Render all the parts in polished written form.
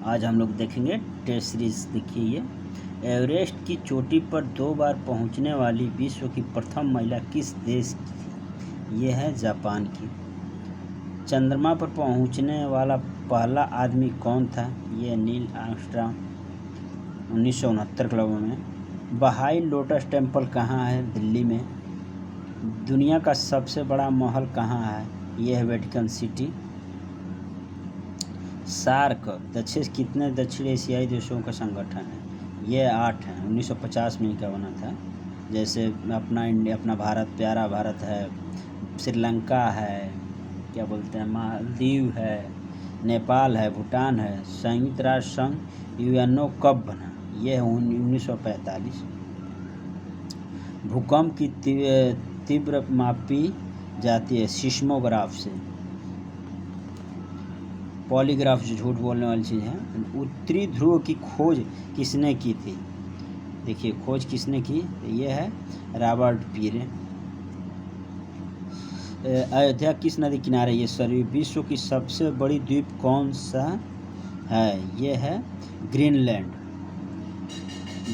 आज हम लोग देखेंगे टेस्ट सीरीज। देखिए ये एवरेस्ट की चोटी पर 2 बार पहुंचने वाली विश्व की प्रथम महिला किस देश की थी? ये है जापान की। चंद्रमा पर पहुंचने वाला पहला आदमी कौन था? ये नील आर्मस्ट्रांग 1969 क्लबों में। बहाई लोटस टेम्पल कहाँ है? दिल्ली में। दुनिया का सबसे बड़ा महल कहाँ है? यह है वेटिकन सिटी। सार्क कितने दक्षिण एशियाई देशों का संगठन है? ये 8 है। 1950 में इनका बना था। जैसे अपना इंडिया, अपना भारत, प्यारा भारत है, श्रीलंका है, क्या बोलते हैं, मालदीव है, नेपाल है, भूटान है। संयुक्त राष्ट्र संघ यूएनओ कब बना? ये है 1945। भूकंप की तीव्र मापी जाती है सिस्मोग्राफ से। पॉलीग्राफ जो झूठ बोलने वाली चीज़ है। उत्तरी ध्रुव की खोज किसने की थी? देखिए खोज किसने की? ये है रॉबर्ट पीरे। अयोध्या किस नदी किनारे? ये सॉरी विश्व की सबसे बड़ी द्वीप कौन सा है? ये है ग्रीनलैंड।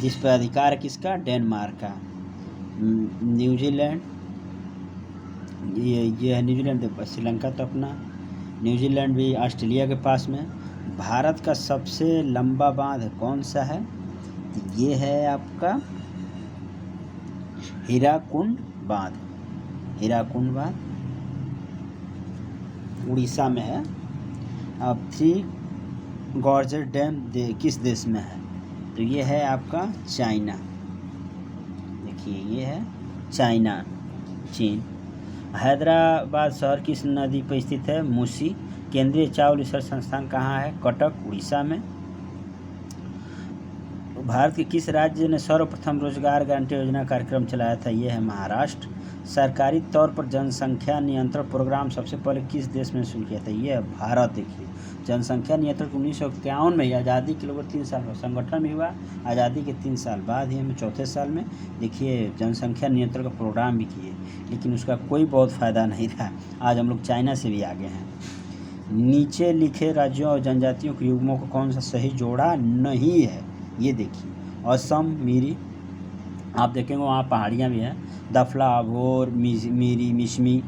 जिस पर अधिकार किसका? डेनमार्क का। न्यूजीलैंड, ये है न्यूजीलैंड। श्रीलंका तो अपना, न्यूजीलैंड भी ऑस्ट्रेलिया के पास में। भारत का सबसे लंबा बांध कौन सा है? ये है आपका हीराकुंड बांध। हीराकुंड बांध उड़ीसा में है। अब थ्री गॉर्जेस डैम किस देश में है? तो ये है आपका चाइना। देखिए ये है चाइना, चीन। हैदराबाद शहर किस नदी पर स्थित है? मूसी। केंद्रीय चावल रिसर्च संस्थान कहाँ है? कटक, उड़ीसा में। भारत के किस राज्य ने सर्वप्रथम रोजगार गारंटी योजना कार्यक्रम चलाया था? यह है महाराष्ट्र। सरकारी तौर पर जनसंख्या नियंत्रण प्रोग्राम सबसे पहले किस देश में शुरू किया था? यह है भारत। देखिए जनसंख्या नियंत्रण 1951 में ही, आज़ादी के लगभग 3 साल बाद संगठन भी हुआ। आज़ादी के 3 साल बाद ही हमें चौथे साल में देखिए जनसंख्या नियंत्रण का प्रोग्राम भी किए, लेकिन उसका कोई बहुत फ़ायदा नहीं रहा। आज हम लोग चाइना से भी आगे हैं। नीचे लिखे राज्यों और जनजातियों के युग्मों को कौन सा सही जोड़ा नहीं है? ये देखिए असम, मिरी, आप देखेंगे वहाँ पहाड़ियाँ भी हैं। दफला, अभोर, मिरी, मिशमी।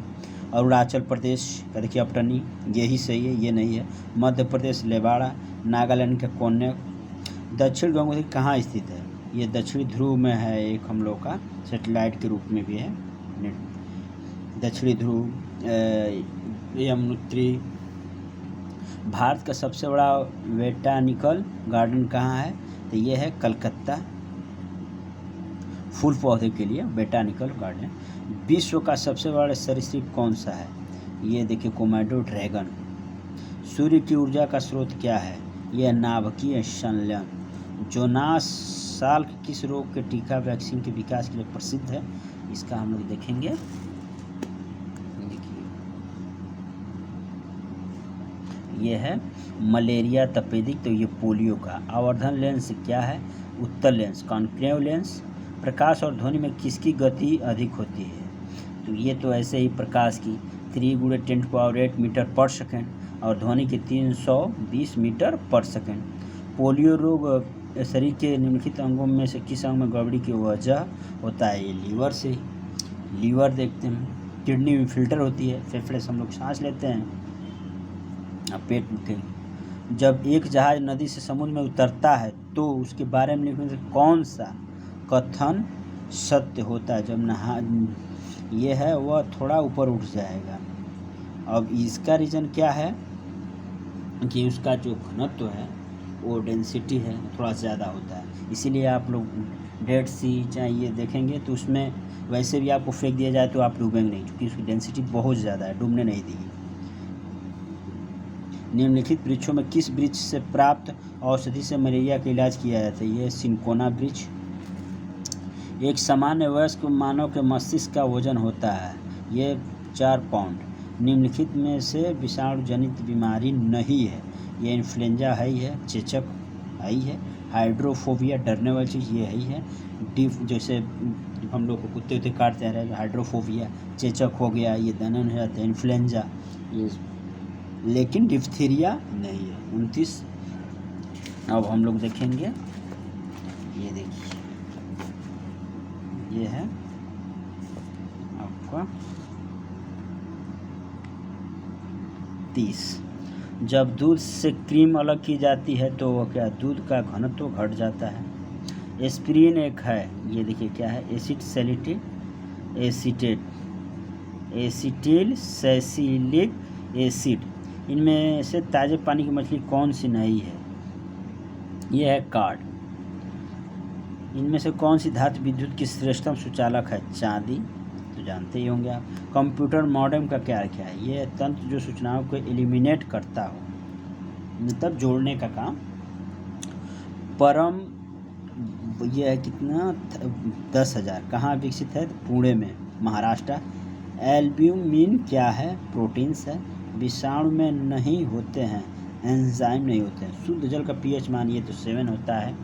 अरुणाचल प्रदेश का देखिए अपटनी, यही सही है, ये नहीं है। मध्य प्रदेश लेबाड़ा। नागालैंड का कोन्याक। दक्षिण गंगोत्री कहाँ स्थित है? ये दक्षिणी ध्रुव में है, एक हम लोग का सेटेलाइट के रूप में भी है। दक्षिणी ध्रुव, यमुनोत्री। भारत का सबसे बड़ा बोटैनिकल गार्डन कहाँ है? तो ये है कलकत्ता, फूल पौधे के लिए बोटैनिकल गार्डन। विश्व का सबसे बड़ा सरीसृप कौन सा है? ये देखिए कोमोडो ड्रैगन। सूर्य की ऊर्जा का स्रोत क्या है? यह नाभिकीय संलयन। जोनास साल्क किस रोग के टीका वैक्सीन के विकास के लिए प्रसिद्ध है? इसका हम लोग देखेंगे। ये है मलेरिया तपेदिक, तो ये पोलियो का। आवर्धन लेंस क्या है? उत्तल लेंस, कॉन्केव लेंस। प्रकाश और ध्वनि में किसकी गति अधिक होती है? तो ये तो ऐसे ही प्रकाश की 3 × 10⁸ मीटर पर सेकेंड और ध्वनि की 320 मीटर पर सेकेंड। पोलियो रोग शरीर के निम्नलिखित अंगों में से किस अंग में गड़बड़ी की वजह होता है? ये लीवर से। लीवर देखते हैं, किडनी में फिल्टर होती है, फेफड़े से हम लोग सांस लेते हैं, पेट के। जब एक जहाज नदी से समुद्र में उतरता है तो उसके बारे में लिखने से कौन सा कथन सत्य होता है? जब नहा ये है वह थोड़ा ऊपर उठ जाएगा। अब इसका रीज़न क्या है कि उसका जो घनत्व है वो डेंसिटी है, थोड़ा ज़्यादा होता है। इसीलिए आप लोग डेड सी चाहे ये देखेंगे तो उसमें वैसे भी आपको फेंक दिया जाए तो आप डूबेंगे नहीं, क्योंकि उसकी डेंसिटी बहुत ज़्यादा है, डूबने नहीं देगी। निम्नलिखित वृक्षों में किस वृक्ष से प्राप्त औषधि से मलेरिया का इलाज किया जाता है? यह सिंकोना वृक्ष। एक सामान्य वयस्क मानव के मस्तिष्क का वजन होता है ये 4 पाउंड। निम्नलिखित में से विषाणु जनित बीमारी नहीं है? ये इन्फ्लुएंजा है ही है, चेचक है ही है, हाइड्रोफोबिया डरने वाली चीज़ ये है ही है। जैसे हम लोग को कुत्ते उत्ते काटते हैं, हाइड्रोफोबिया, चेचक हो गया, ये दनन हो जाता है, इन्फ्लुएंजा ये। लेकिन डिप्थीरिया नहीं है। 29 अब हम लोग देखेंगे, ये देखिए, ये है आपका 30। जब दूध से क्रीम अलग की जाती है तो वह क्या, दूध का घनत्व घट जाता है। एस्पिरिन एक है, ये देखिए क्या है, एसिड सैलिटेट एसिटिल सैलिसिलिक एसिड। इनमें से ताज़े पानी की मछली कौन सी नहीं है, ये है कार्ड। इनमें से कौन सी धातु विद्युत की श्रेष्ठतम सुचालक है, चांदी, तो जानते ही होंगे आप। कंप्यूटर मॉडेम का क्या अर्थ है, ये तंत्र जो सूचनाओं को एलिमिनेट करता हो, मतलब जोड़ने का काम। परम, ये है कितना, 10,000, कहाँ विकसित है, पुणे में, महाराष्ट्र। एल्ब्यूमिन क्या है, प्रोटीन्स है। विषाणु में नहीं होते हैं, एंजाइम नहीं होते हैं। शुद्ध जल का पीएच मानिए तो 7 होता है।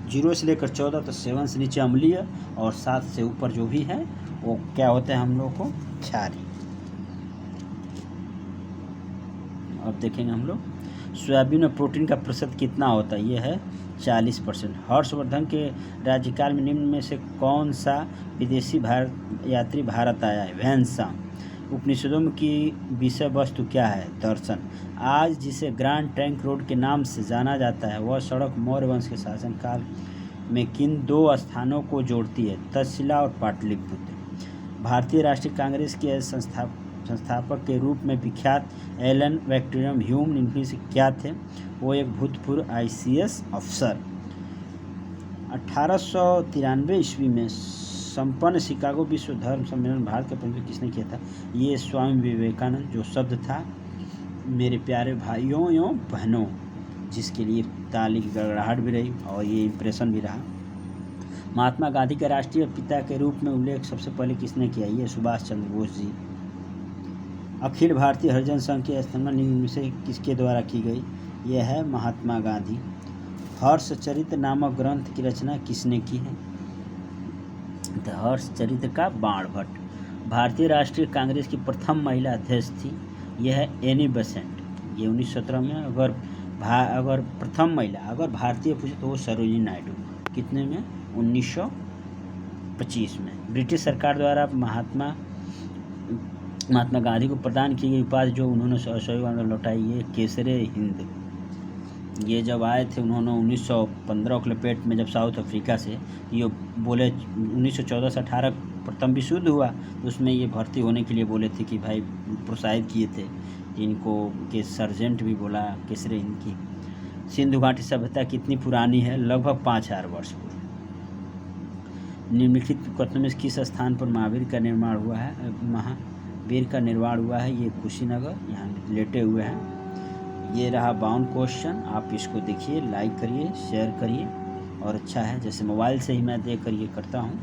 0 से लेकर 14, तो 7 से नीचे अम्लीय, और 7 से ऊपर जो भी है वो क्या होते हैं हम लोग को, क्षारीय। अब देखेंगे हम लोग, सोयाबीन में प्रोटीन का प्रतिशत कितना होता है, ये है 40%। हर्षवर्धन के राज्यकाल में निम्न में से कौन सा विदेशी यात्री भारत आया है, वैनसाम। उपनिषदों की विषय वस्तु क्या है, दर्शन। आज जिसे ग्रैंड ट्रंक रोड के नाम से जाना जाता है, वह सड़क मौर्य वंश के शासनकाल में किन 2 स्थानों को जोड़ती है, तक्षशिला और पाटलिपुत्र। भारतीय राष्ट्रीय कांग्रेस के संस्थापक के रूप में विख्यात एलन विक्टोरियम ह्यूम इनमें से क्या थे, वो एक भूतपूर्व ICS अफसर। 1893 ईस्वी में संपन्न शिकागो विश्व धर्म सम्मेलन भारत का प्रतिनिधित्व किसने किया था, ये स्वामी विवेकानंद। जो शब्द था मेरे प्यारे भाइयों एवं बहनों, जिसके लिए ताली की गड़गड़ाहट भी रही और ये इम्प्रेशन भी रहा। महात्मा गांधी के राष्ट्रीय पिता के रूप में उल्लेख सबसे पहले किसने किया, ये सुभाष चंद्र बोस जी। अखिल भारतीय हरिजन संघ की स्थापना निम्न से किसके द्वारा की गई, यह है महात्मा गांधी। हर्षचरित नामक ग्रंथ की रचना किसने की है, हर्षचरित का बाणभट्ट। भारतीय राष्ट्रीय कांग्रेस की प्रथम महिला अध्यक्ष थी, यह है एनी बेसेंट। ये 1917 में। अगर प्रथम महिला, अगर भारतीय पूछे तो वो सरोजिनी नायडू। कितने में, 1925 में। ब्रिटिश सरकार द्वारा महात्मा गांधी को प्रदान की गई उपाधि जो उन्होंने असहयोग लौटाई, ये केसरे हिंद। ये जब आए थे उन्होंने 1915 के लपेट में, जब साउथ अफ्रीका से, ये बोले 1914 से 18 प्रथम विश्व युद्ध हुआ, तो उसमें ये भर्ती होने के लिए बोले थे कि भाई, प्रोत्साहित किए थे इनको, के सर्जेंट भी बोला केसरे हिंद की। सिंधु घाटी सभ्यता कितनी पुरानी है, लगभग 5000 वर्ष पूर्व। निम्नलिखित कथनों में किस स्थान पर महावीर का निर्माण हुआ है, ये कुशीनगर, यहाँ लेटे हुए हैं। ये रहा 52 क्वेश्चन। आप इसको देखिए, लाइक करिए, शेयर करिए, और अच्छा है, जैसे मोबाइल से ही मैं देख कर ये करता हूँ,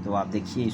तो आप देखिए।